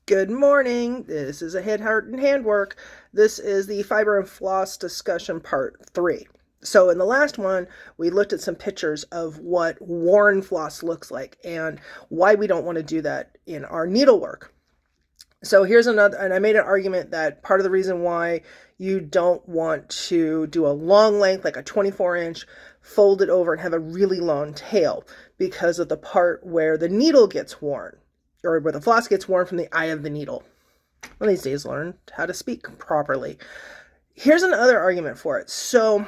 Good morning. This is a head, heart, and handwork. This is the fiber and floss discussion part 3. So in the last one, we looked at some pictures of what worn floss looks like and why we don't want to do that in our needlework. So here's another, and I made an argument that part of the reason why you don't want to do a long length, like a 24-inch, fold it over and have a really long tail because of the part where the needle gets worn, or where the floss gets worn from the eye of the needle. One of these days, learn how to speak properly. Here's another argument for it. So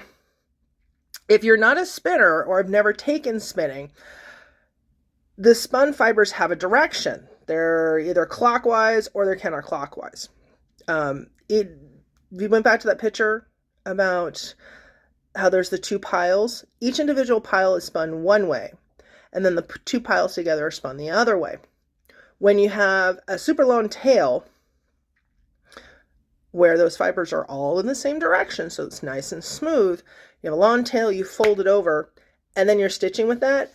if you're not a spinner or have never taken spinning, the spun fibers have a direction. They're either clockwise or they're counterclockwise. We went back to that picture about how there's the two piles. Each individual pile is spun one way, and then the two piles together are spun the other way. When you have a super long tail where those fibers are all in the same direction, so it's nice and smooth, you have a long tail, you fold it over, and then you're stitching with that,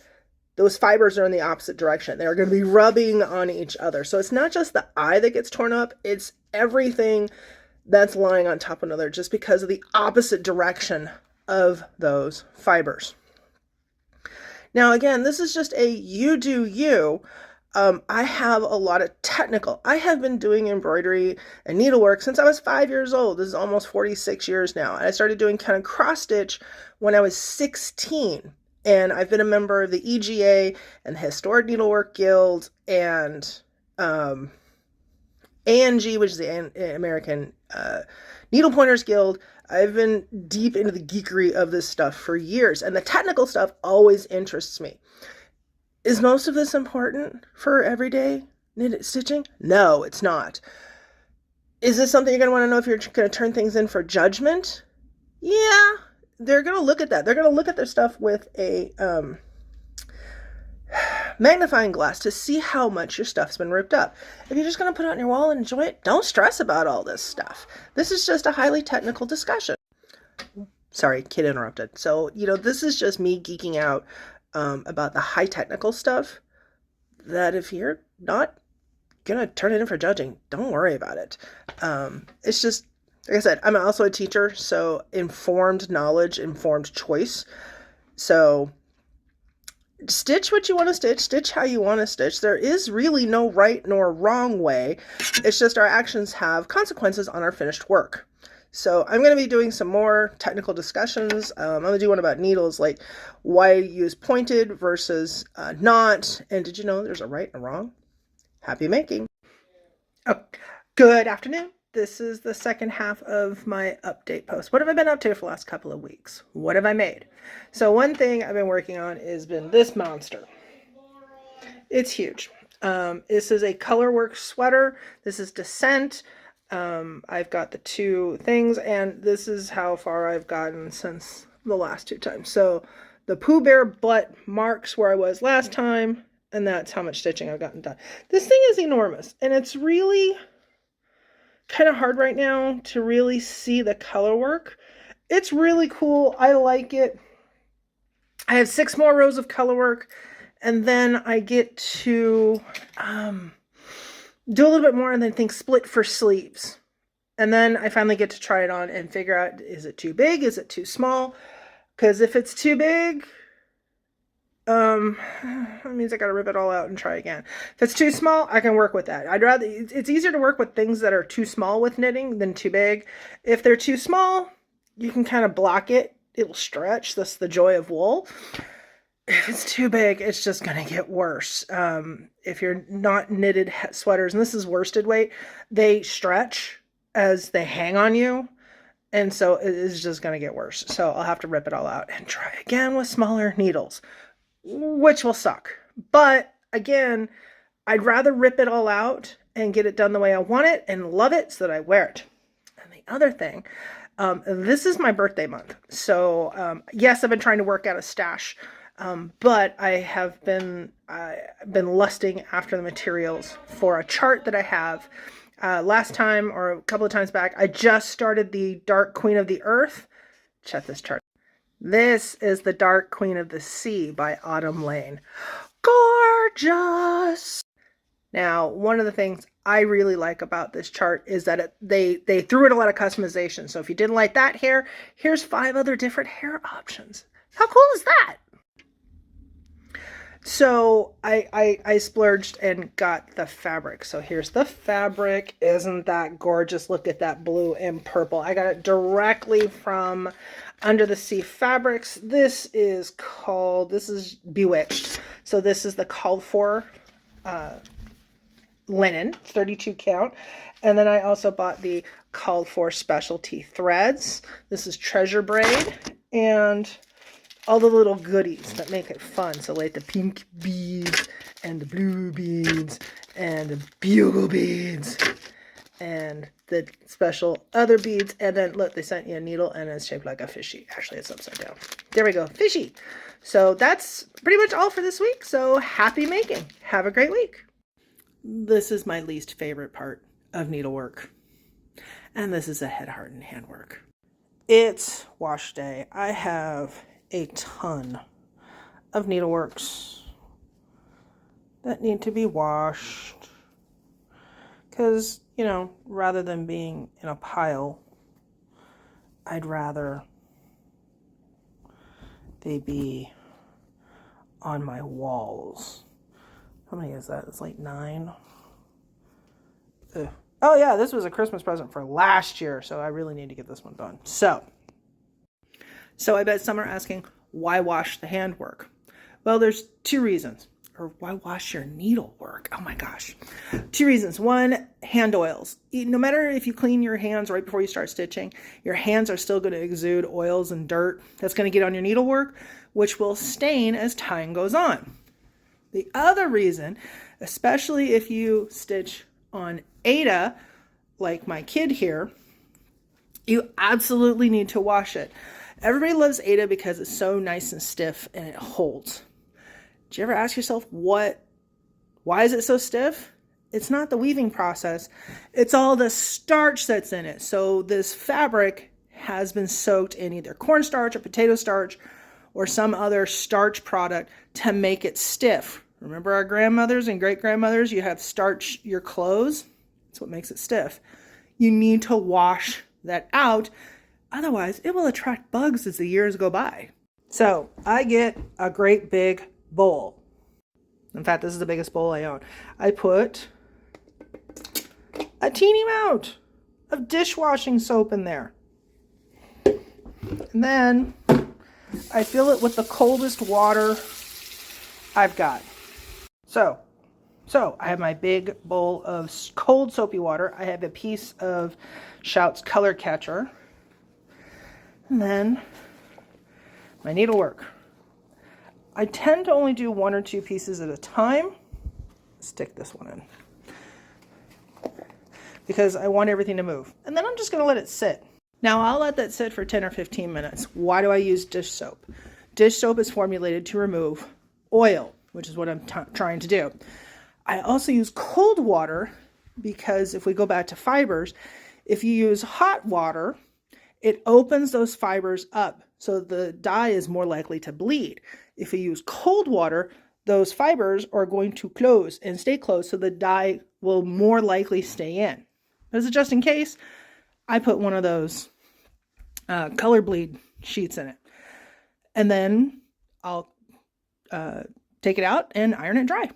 those fibers are in the opposite direction. They're going to be rubbing on each other. So it's not just the eye that gets torn up, it's everything that's lying on top of another just because of the opposite direction of those fibers. Now again, this is just a you do you. I have a lot of technical. I have been doing embroidery and needlework since I was 5 years old. This is almost 46 years now. I started doing kind of cross stitch when I was 16. And I've been a member of the EGA and the Historic Needlework Guild and ANG, which is the American Needle Pointers Guild. I've been deep into the geekery of this stuff for years, and the technical stuff always interests me. Is most of this important for everyday knit stitching? No, it's not. Is this something you're going to want to know if you're going to turn things in for judgment? Yeah, they're going to look at that. They're going to look at their stuff with a magnifying glass to see how much your stuff's been ripped up. If you're just going to put it on your wall and enjoy it, don't stress about all this stuff. This is just a highly technical discussion. Sorry, kid interrupted. So, this is just me geeking out about the high technical stuff that if you're not going to turn it in for judging, don't worry about it. It's just, like I said, I'm also a teacher, so informed knowledge, informed choice. So stitch what you want to stitch how you want to stitch. There is really no right nor wrong way. It's just our actions have consequences on our finished work. So I'm going to be doing some more technical discussions. I'm going to do one about needles, like why use pointed versus not. And did you know there's a right and a wrong? Happy making. Oh, good afternoon. This is the second half of my update post. What have I been up to for the last couple of weeks? What have I made? So one thing I've been working on has been this monster. It's huge. This is a colorwork sweater. This is Descent. I've got the two things, and this is how far I've gotten since the last two times. So the Pooh Bear butt marks where I was last time, and that's how much stitching I've gotten done. This thing is enormous, and it's really kind of hard right now to really see the color work. It's really cool. I like it. I have 6 more rows of color work, and then I get to do a little bit more and then think split for sleeves. And then I finally get to try it on and figure out, is it too big? Is it too small? Because if it's too big, that means I got to rip it all out and try again. If it's too small, I can work with that. It's easier to work with things that are too small with knitting than too big. If they're too small, you can kind of block it. It'll stretch. That's the joy of wool. If it's too big, it's just going to get worse. If you're not knitted sweaters, and this is worsted weight, they stretch as they hang on you. And so it is just going to get worse. So I'll have to rip it all out and try again with smaller needles, which will suck. But again, I'd rather rip it all out and get it done the way I want it and love it so that I wear it. And the other thing, this is my birthday month. So yes, I've been trying to work out a stash. But I have been lusting after the materials for a chart that I have. Last time, or a couple of times back, I just started the Dark Queen of the Earth. Check this chart. This is the Dark Queen of the Sea by Autumn Lane. Gorgeous! Now, one of the things I really like about this chart is that they threw in a lot of customization. So if you didn't like that hair, here's 5 other different hair options. How cool is that? So I splurged and got the fabric. So here's the fabric. Isn't that gorgeous? Look at that blue and purple. I got it directly from Under the Sea Fabrics. This is Bewitched. So this is the called for linen, 32 count. And then I also bought the called for specialty threads. This is Treasure Braid. And all the little goodies that make it fun. So like the pink beads and the blue beads and the bugle beads and the special other beads. And then look, they sent you a needle and it's shaped like a fishy. Actually, it's upside down. There we go, fishy. So that's pretty much all for this week. So happy making. Have a great week. This is my least favorite part of needlework. And this is a head, heart, and handwork. It's wash day. I have a ton of needleworks that need to be washed because, you know, rather than being in a pile, I'd rather they be on my walls. How many is that? It's like 9. Ugh. Oh yeah, this was a Christmas present for last year, so I really need to get this one done. So I bet some are asking, why wash the handwork? Well, there's 2 reasons. Or why wash your needlework? Oh my gosh. 2 reasons. 1, hand oils. No matter if you clean your hands right before you start stitching, your hands are still going to exude oils and dirt. That's going to get on your needlework, which will stain as time goes on. The other reason, especially if you stitch on Aida, like my kid here, you absolutely need to wash it. Everybody loves Aida because it's so nice and stiff and it holds. Do you ever ask yourself why is it so stiff? It's not the weaving process. It's all the starch that's in it. So this fabric has been soaked in either cornstarch or potato starch or some other starch product to make it stiff. Remember our grandmothers and great-grandmothers, you have starch your clothes. That's what makes it stiff. You need to wash that out. Otherwise, it will attract bugs as the years go by. So I get a great big bowl. In fact, this is the biggest bowl I own. I put a teeny amount of dishwashing soap in there. And then I fill it with the coldest water I've got. So I have my big bowl of cold soapy water. I have a piece of Shout's color catcher. And then my needlework. I tend to only do 1 or 2 pieces at a time. Stick this one in because I want everything to move. And then I'm just going to let it sit. Now I'll let that sit for 10 or 15 minutes. Why do I use dish soap? Dish soap is formulated to remove oil, which is what I'm trying to do. I also use cold water because if we go back to fibers, if you use hot water, it opens those fibers up, so the dye is more likely to bleed. If you use cold water, those fibers are going to close and stay closed, so the dye will more likely stay in. As a just in case, I put one of those color bleed sheets in it. And then I'll take it out and iron it dry.